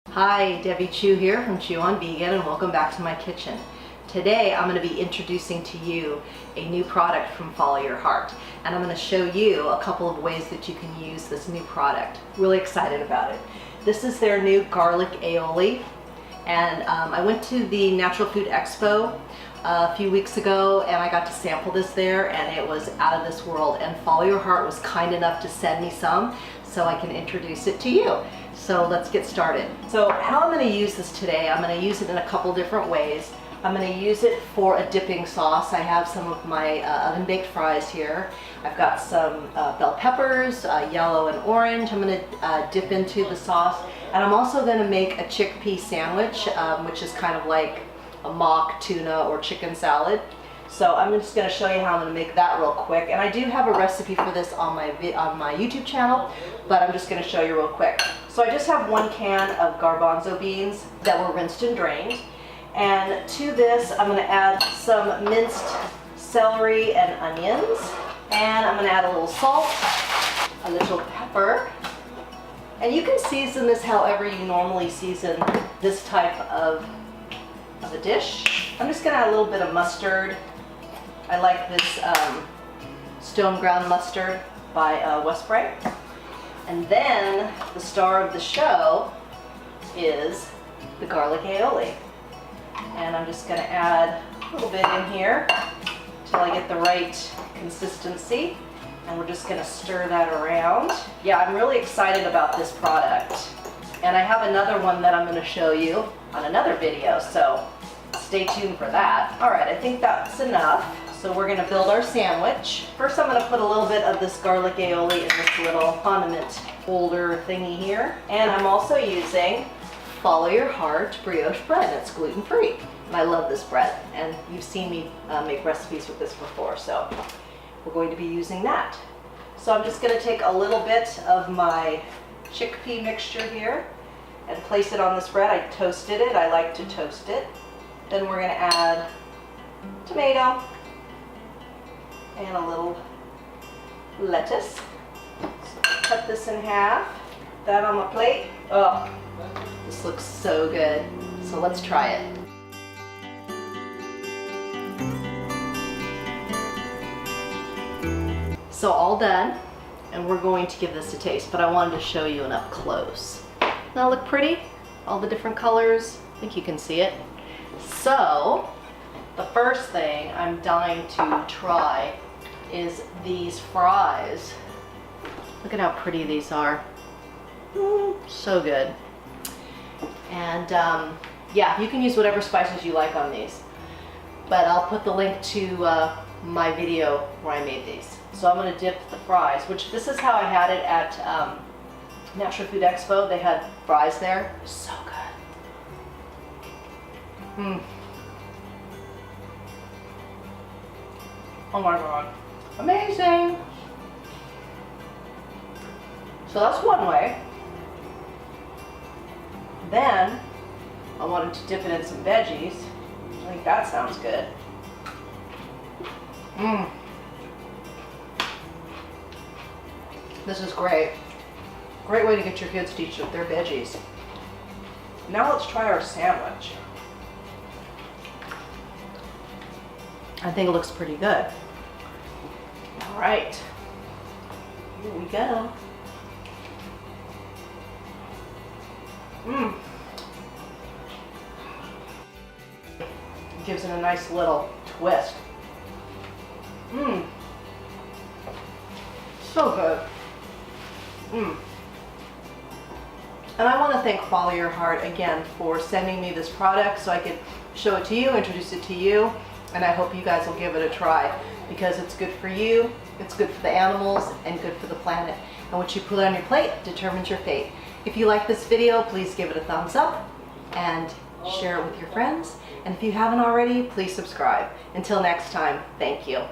Hi, Debbie Chu here from Chew on Vegan, and welcome back to my kitchen. Today I'm going to be introducing to you a new product from Follow Your Heart, and I'm going to show you a couple of ways that you can use this new product. Really excited about it. This is their new garlic aioli, and I went to the Natural Food Expo a few weeks ago and I got to sample this there, and it was out of this world, and Follow Your Heart was kind enough to send me some so I can introduce it to you. So let's get started. So how I'm going to use this today, I'm going to use it in a couple different ways. I'm going to use it for a dipping sauce. I have some of my oven baked fries here. I've got some bell peppers, yellow and orange. I'm going to dip into the sauce, and I'm also going to make a chickpea sandwich, which is kind of like a mock tuna or chicken salad. So I'm just going to show you how I'm going to make that real quick. And I do have a recipe for this on my YouTube channel, but I'm just going to show you real quick. So I just have 1 can of garbanzo beans that were rinsed and drained. And to this, I'm going to add some minced celery and onions. And I'm going to add a little salt, a little pepper. And you can season this however you normally season this type of a dish. I'm just going to add a little bit of mustard. I like this stone ground mustard by Westbury. And then the star of the show is the garlic aioli. And I'm just going to add a little bit in here until I get the right consistency. And we're just going to stir that around. Yeah, I'm really excited about this product. And I have another one that I'm going to show you on another video, so stay tuned for that. All right, I think that's enough. So we're going to build our sandwich. First, I'm going to put a little bit of this garlic aioli in this little condiment holder thingy here. And I'm also using Follow Your Heart brioche bread. It's gluten-free. And I love this bread. And you've seen me make recipes with this before, so we're going to be using that. So I'm just going to take a little bit of my chickpea mixture here and place it on this bread. I toasted it. I like to toast it. Then we're going to add tomato and a little lettuce. So cut this in half. That on my plate. Oh, this looks so good. So let's try it. So all done, and we're going to give this a taste, but I wanted to show you an up close. Doesn't that look pretty? All the different colors. I think you can see it. So the first thing I'm dying to try is these fries. Look at how pretty these are. So good. And yeah, you can use whatever spices you like on these, but I'll put the link to my video where I made these. So I'm going to dip the fries, which this is how I had it at Natural Food Expo. They had fries there. So good. Oh my god. Amazing! So that's one way. Then I wanted to dip it in some veggies. I think that sounds good. This is great. Great way to get your kids to eat their veggies. Now let's try our sandwich. I think it looks pretty good. All right, here we go. It gives it a nice little twist. So good. And I want to thank Follow Your Heart again for sending me this product so I could show it to you, introduce it to you, and I hope you guys will give it a try because it's good for you, it's good for the animals, and good for the planet. And what you put on your plate determines your fate. If you like this video, please give it a thumbs up and share it with your friends. And if you haven't already, please subscribe. Until next time, thank you.